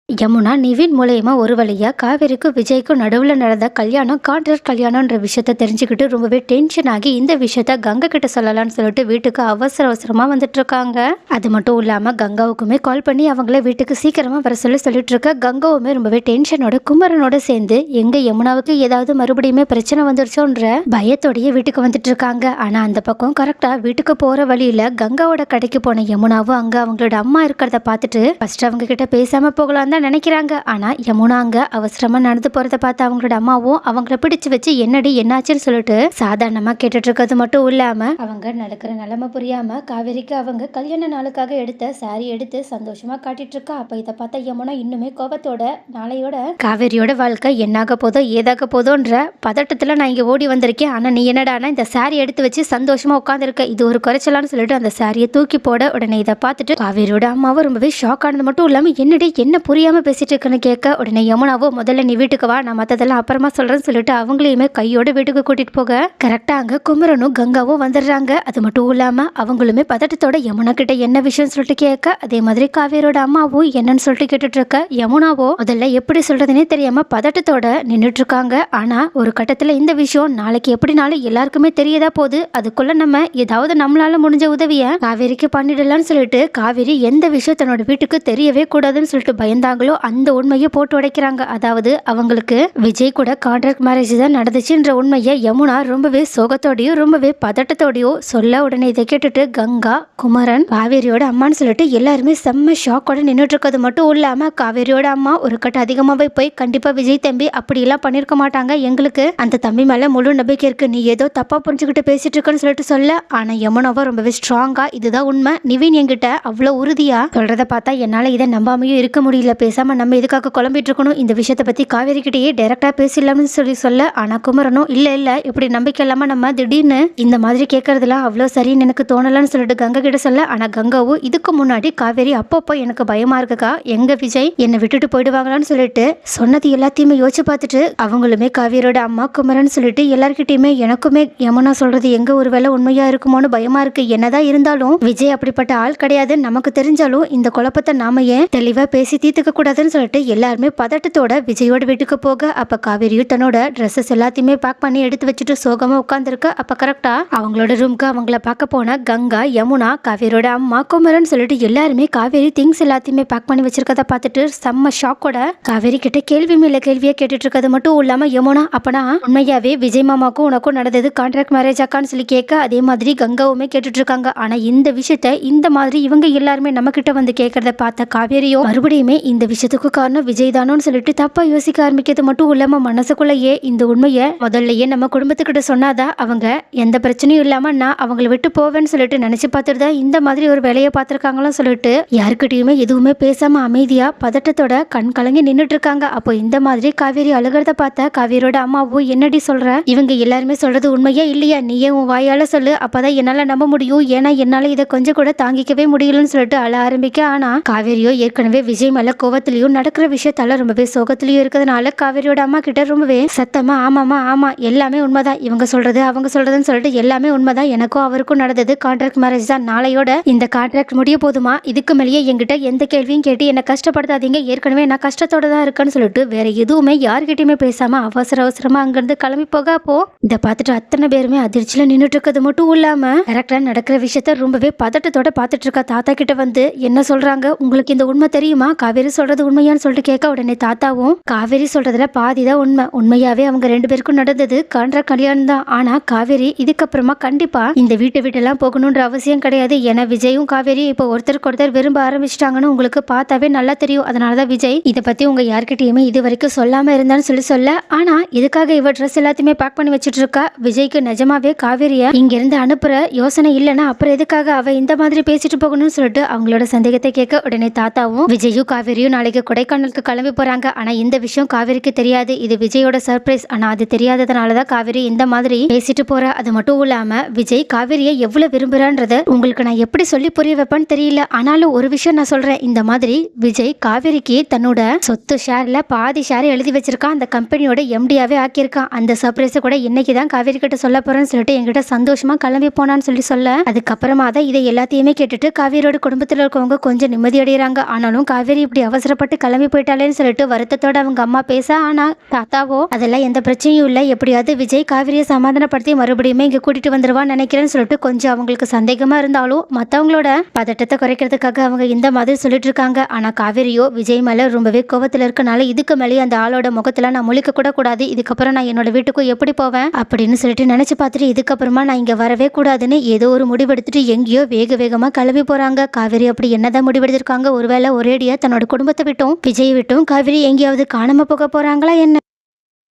யமுனா நிவின் மூலயமா ஒரு வழியா காவேரிக்கும் விஜய்க்கும் நடுவுல நடந்த கல்யாணம் கான்ட்ராக்ட் கல்யாணம்ன்ற விஷயத்த தெரிஞ்சுக்கிட்டு ரொம்பவே டென்ஷன் ஆகி இந்த விஷயத்த கங்கா கிட்ட சொல்லலாம்னு சொல்லிட்டு வீட்டுக்கு அவசர அவசரமா வந்துட்டு இருக்காங்க. அது மட்டும் இல்லாம கங்காவுக்குமே கால் பண்ணி அவங்கள வீட்டுக்கு சீக்கிரமா வர சொல்லிட்டு இருக்க. கங்காவுமே ரொம்பவே டென்ஷனோட குமரனோட சேர்ந்து எங்க யமுனாவுக்கு ஏதாவது மறுபடியுமே பிரச்சனை வந்துருச்சோன்ற பயத்தோடய வீட்டுக்கு வந்துட்டு இருக்காங்க. ஆனா அந்த பக்கம் கரெக்டா வீட்டுக்கு போற வழியில கங்காவோட கடைக்கு போன யமுனாவும் அங்க அவங்களோட அம்மா இருக்கிறத பார்த்துட்டு ஃபர்ஸ்ட் அவங்க கிட்ட பேசாம போகலாம் நினைக்கிறாங்க. ஆனா யமுனா அங்க அவசரமா நடந்து போறத பார்த்து அவங்களோட அம்மாவும் அவங்கள பிடிச்சு வச்சு என்னடி என்னாச்சுன்னு சொல்லிட்டு சாதாரணமா கேட்டுட்டு இருக்கிறது மட்டும் இல்லாம அவங்க நடக்கிற நிலைமை புரியாம காவேரிக்கு அவங்க கல்யாண நாளுக்காக எடுத்த சாரி எடுத்து சந்தோஷமா காட்டிட்டு இருக்கா. அப்ப இதை பார்த்த யமுனா இன்னுமே கோபத்தோட நாளையோட காவேரியோட வாழ்க்கை என்னாக போதோ ஏதாக போதோன்ற பதட்டத்துல நான் இங்க ஓடி வந்திருக்கேன். ஆனா நீ என்னடானா இந்த சாரி எடுத்து வச்சு சந்தோஷமா உட்காந்துருக்க, இது ஒரு குறைச்சலான்னு சொல்லிட்டு அந்த சாரியை தூக்கி போட உடனே இதை பார்த்துட்டு காவேரியோட அம்மாவும் ரொம்பவே ஷாக் ஆனது மட்டும் இல்லாம என்னடி என்ன புரியாம பேசிட்டு இருக்குன்னு கேட்க உடனே யமுனாவோ முதல்ல நீ வீட்டுக்கு வா, நான் மத்ததெல்லாம் அப்புறமா சொல்றேன்னு சொல்லிட்டு அவங்களையுமே கையோட வீட்டுக்கு கூட்டிட்டு போக கரெக்டா அங்க குமரனும் கங்காவும் வந்துடுறாங்க. அது மட்டும் இல்லாம அவங்களுமே பதட்டத்தோட யமுனா கிட்ட என்ன விஷயம் சொல்லிட்டு கேட்க அதே மாதிரி காவேரியோட அம்மாவும் என்னன்னு சொல்லிட்டு கேட்டுட்டு இருக்க. யமுனாவோ முதல்ல எப்படி சொல்றதுன்னே தெரியாம பதட்டத்தோட நின்றுட்டு இருக்காங்க. ஆனா ஒரு கட்டத்துல இந்த விஷயம் நாளைக்கு எப்படினாலும் எல்லாருக்குமே தெரியதா போகுது, அதுக்குள்ள நம்ம ஏதாவது நம்மளால முடிஞ்ச உதவிய காவேரிக்கு பண்ணிடலாம்னு சொல்லிட்டு காவேரி எந்த விஷயம் தன்னோட வீட்டுக்கு தெரியவே கூடாதுன்னு சொல்லிட்டு பயந்தாங்களோ அந்த உண்மையை போட்டு உடைக்கிறாங்க. அதாவது அவங்களுக்கு விஜய் கூட கான்ட்ராக்ட் மேரேஜ் தான் நடந்துச்சுன்ற உண்மையை யமுனா ரொம்பவே சோகத்தோடையும் ரொம்பவே பதட்டத்தோடையும் சொல்ல உடனே இதை கேட்டுட்டு கங்கா குமரன் காவேரியோட அம்மான்னு சொல்லிட்டு எல்லாருமே செம்ம ஷாக்கோட நின்றுட்டு இருக்கிறது மட்டும் இல்லாம காவேரியோட அம்மா ஒரு கட்ட அதிகமாவே போய் கண்டிப்பா விஜய் தம்பி அப்படி எல்லாம் பண்ணிருக்க மாட்டாங்க, எங்களுக்கு அந்த தம்பி மேல முழு நம்பிக்கை இருக்கு, நீ ஏதோ தப்பா புரிஞ்சுக்கிட்டு பேசிட்டு இருக்கன்னு சொல்லிட்டு சொல்ல. ஆனா யமுனாவா ரொம்பவே ஸ்ட்ராங்கா இதுதான் உண்மை, நிவின் என்கிட்ட அவ்வளவு உறுதியா சொல்றத பார்த்தா என்னால இதை நம்பாமையும் இருக்க முடியல, பேசாம நம்ம இதுக்காக குழம்பிட்டு இருக்கணும், இந்த விஷயத்தை பத்தி காவேரி கிட்டேயே டைரக்டா பேசிடலாம்னு சொல்ல. ஆனா குமரனும் இல்ல இப்படி நம்பிக்கை இல்லாம நம்ம திடீர்னு இந்த மாதிரி கேட்கறதுலாம் அவ்வளோ சரின்னு எனக்கு தோணலன்னு சொல்லிட்டு கங்கா கிட்ட சொல்ல. ஆனா கங்காவும் இதுக்கு முன்னாடி காவேரி அப்பப்போ எனக்கு பயமா இருக்குக்கா, எங்க விஜய் என்னை விட்டுட்டு போயிடுவாங்களான்னு சொல்லிட்டு சொன்னது எல்லாத்தையுமே யோசிச்சு பார்த்துட்டு அவங்களுமே காவேரியோட அம்மா குமரன் சொல்லிட்டு எல்லார்கிட்டயுமே எனக்குமே யமுனா சொல்றது எங்க ஒரு வேலை உண்மையா இருக்குமோன்னு பயமா இருக்கு, என்னதான் இருந்தாலும் விஜய் அப்படிப்பட்ட ஆள் கிடையாது, நமக்கு தெரிஞ்சாலும் இந்த குழப்பத்தை நாம ஏன் தெளிவா பேசி தீர்த்துக்க கூடாதுன்னு சொல்லிட்டு எல்லாருமே பதட்டத்தோட விஜயோட வீட்டுக்கு போக அப்ப காவேரியும் தன்னோட ட்ரெஸ்ஸஸ் எல்லாத்தையுமே பேக் பண்ணி எடுத்து வச்சுட்டு சோகமா உட்காந்துருக்க. அப்ப கரெக்டா அவங்களோட ரூம்க்கு அவங்கள பார்க்க போன கங்கா யமுனா காவேரியோட அம்மா குமரன் சொல்லிட்டு எல்லாருமே காவேரி திங்ஸ் எல்லாத்தையுமே பேக் பண்ணி வச்சிருக்கத பார்த்துட்டு செம்ம ஷாக்கோட காவேரி கிட்ட கேள்வி மேல கேள்வியா கேட்டுட்டு இருக்கிறது மட்டும் இல்லாம யமுனா அப்பனா உண்மையாவே விஜய் மாமாக்கும் உனக்கும் நடந்தது கான்ட்ராக்ட் மேரேஜ் ஆக்கான்னு சொல்லி கேட்க அதே மாதிரி கங்காவுமே கேட்டுட்டு இருக்காங்க. ஆனா இந்த விஷயத்த இந்த மாதிரி இவங்க எல்லாருமே நம்ம கிட்ட வந்து கேட்கறத பார்த்த காவேரியோ மறுபடியுமே இந்த விஷயத்துக்கு காரணம் விஜய் தானோன்னு சொல்லிட்டு தப்பா யோசிக்க ஆரம்பிக்கிறது மட்டும் இல்லாம மனசுக்குள்ளேயே இந்த உண்மையை முதல்லயே நம்ம குடும்பத்துக்கிட்ட சொன்னாதான் அவங்க எந்த பிரச்சனையும் இல்லாம நான் அவங்களை விட்டு போவேன்னு சொல்லிட்டு நினைச்சு பார்த்துட்டு இந்த மாதிரி ஒரு வேலையை பார்த்திருக்காங்களோ சொல்லிட்டு யாருக்கிட்டையுமே எதுவுமே பேசாம அமைதியா பதட்டத்தோட கண் கலங்கி நின்றுட்டு இருக்காங்க. அப்போ இந்த மாதிரி காவேரி அழுகிறத பார்த்த காவேரியோட அம்மாவும் என்னடி சொல்ற, இவங்க எல்லாருமே சொல்றது உண்மையா இல்லையா, நீயே உன் வாயால சொல்லு, அப்பதான் என்னால நம்ப முடியும், ஏன்னா என்னால இதை கொஞ்சம் கூட தாங்கிக்கவே முடியலன்னு சொல்லிட்டு அழ ஆரம்பிக்க. ஆனா காவேரியோ ஏற்கனவே விஜய் மேல கோவத்திலையும் நடக்கிற விஷயத்தால ரொம்பவே சோகத்திலையும் இருக்கிறதுனால காவேரியோட அம்மா கிட்ட ரொம்பவே சத்தமா ஆமாமா ஆமா எல்லாமே உண்மைதான், இவங்க சொல்றது அவங்க சொல்றதுன்னு சொல்லிட்டு எல்லாமே உண்மைதான், எனக்கும் அவருக்கும் நடந்தது கான்ட்ராக்ட் மேரேஜ் தான், நாளையோட இந்த கான்ட்ராக்ட் முடிய போதுமா, இதுக்கு மேலேயே என்கிட்ட எந்த கேள்வியும் கேட்டு என்ன கஷ்டப்படுத்தாதீங்க, ஏற்கனவே நான் கஷ்டத்தோட தான் இருக்கேன்னு சொல்லிட்டு வேற எதுவுமே யார்கிட்டயுமே பேசாம அவசர அவசரமா அங்கிருந்து கிளம்பி போக. அப்போ இதை பார்த்துட்டு அத்தனை பேருமே அதிர்ச்சியில நின்றுட்டு இருக்கிறது மட்டும் இல்லாம கரெக்டா நடக்கிற விஷயத்த ரொம்பவே பதட்டத்தோட பார்த்துட்டு இருக்கா. தாத்தா கிட்ட வந்து என்ன சொல்றாங்க, உங்களுக்கு இந்த உண்மை தெரியுமா, காவேரி சொல்றது உண்மையான்னு சொல்லிட்டு கேட்க உடனே தாத்தாவும் காவேரி சொல்றதுல பாதிதான் உண்மை, உண்மையாவே அவங்க ரெண்டு பேருக்கும் நடந்தது கான்ட்ராக்ட் கல்யாணம் தான், ஆனா காவேரி இதுக்கப்புறமா கண்டிப்பா இந்த வீட்டை விட்டெல்லாம் போகணுன்ற அவசியம் கிடையாது, ஏன்னா விஜயும் காவேரி இப்போ ஒருத்தருக்கு ஒருத்தர் விரும்ப ஆரம்பிச்சிட்டாங்கன்னு உங்களுக்கு பார்த்தாவே நல்லா தெரியும், அதனாலதான் விஜய் இதை பத்தி உங்க யார்கிட்டயுமே இது வரைக்கும் சொல்லாம இருந்தான்னு சொல்ல. ஆனா இதுக்காக இவ ட்ரெஸ் எல்லாத்தையுமே பேக் பண்ணி வச்சுட்டு இருக்கா. விஜய்க்கு நிஜமாவே காவேரிய இங்க இருந்து அனுப்புற யோசனை இல்லைன்னா அப்புறம் எதுக்காக அவ இந்த மாதிரி பேசிட்டு போகணும்னு சொல்லிட்டு அவங்களோட சந்தேகத்தை கேட்க உடனே தாத்தாவும் விஜயும் காவேரியும் நாளைக்கு கொடைக்கானலுக்கு கிளம்பி போறாங்க, ஆனா இந்த விஷயம் காவேரிக்கு தெரியாது, இது விஜயோட சர்ப்ரைஸ், ஆனா அது தெரியாததுனாலதான் காவேரி இந்த மாதிரி பேசிட்டு போறா. அது மட்டும் இல்லாம விஜய் காவேரியை எவ்வளவு விரும்புறான்றத உங்களுக்கு நான் எப்படி சொல்லி புரிய வைப்பேன்னு தெரியல, ஆனாலும் ஒரு விஷயம் நான் சொல்றேன், இந்த மாதிரி விஜய் காவேரிக்கு தன்னோட சொத்து ஷேர்ல பாதி ஷேர் எழுதி வச்சிருக்கான், அந்த கம்பெனியோட எம்டியாவே ஆக்கியிருக்கான், அந்த சர்ப்ரைஸை கூட இன்னைக்கு தான் காவேரி கிட்ட சொல்ல போறேன்னு சொல்லிட்டு என்கிட்ட சந்தோஷமா கிளம்பி போனான்னு சொல்ல அதுக்கப்புறமா தான் இதை எல்லாத்தையுமே கேட்டுட்டு காவேரியோட குடும்பத்தில் இருக்கவங்க கொஞ்சம் நிம்மதி அடைகிறாங்க. ஆனாலும் காவேரி இப்படி அவசரப்பட்டு கிளம்பி போயிட்டாலேன்னு சொல்லிட்டு வருத்தத்தோட அவங்க அம்மா பேச, ஆனா தாத்தாவோ அதெல்லாம் எந்த பிரச்சனையும் இல்லை, எப்படியாவது விஜய் காவிரியை சமாதானப்படுத்தி மறுபடியுமே இங்க கூட்டிட்டு வந்துருவான்னு நினைக்கிறேன்னு சொல்லிட்டு கொஞ்சம் அவங்களுக்கு சந்தேகமா இருந்தாலும் மற்றவங்களோட பதட்டத்தை குறைக்கிறதுக்காக அவங்க இந்த மாதிரி சொல்லிட்டு இருக்காங்க. ஆனா காவிரியோ விஜய் மேல ரொம்பவே கோவத்துல இருக்கனால இதுக்கு மேலேயே அந்த ஆளோட முகத்துல நான் முழிக்க கூட கூடாது, இதுக்கப்புறம் நான் என்னோட வீட்டுக்கும் எப்படி போவேன் அப்படின்னு சொல்லிட்டு நினைச்சு பார்த்துட்டு இதுக்கப்புறமா நான் இங்க வரவே கூடாதுன்னு ஏதோ ஒரு முடிவெடுத்துட்டு எங்கேயோ வேக வேகமா கிளம்பி போறாங்க. காவிரி அப்படி என்னதான் முடிவெடுத்திருக்காங்க? ஒருவேளை ஒரேடியா தன்னோட குடும்பத்தை விட்டும் விஜய் விட்டும் காவிரி எங்கேயாவது காணாம போக போறாங்களா என்ன?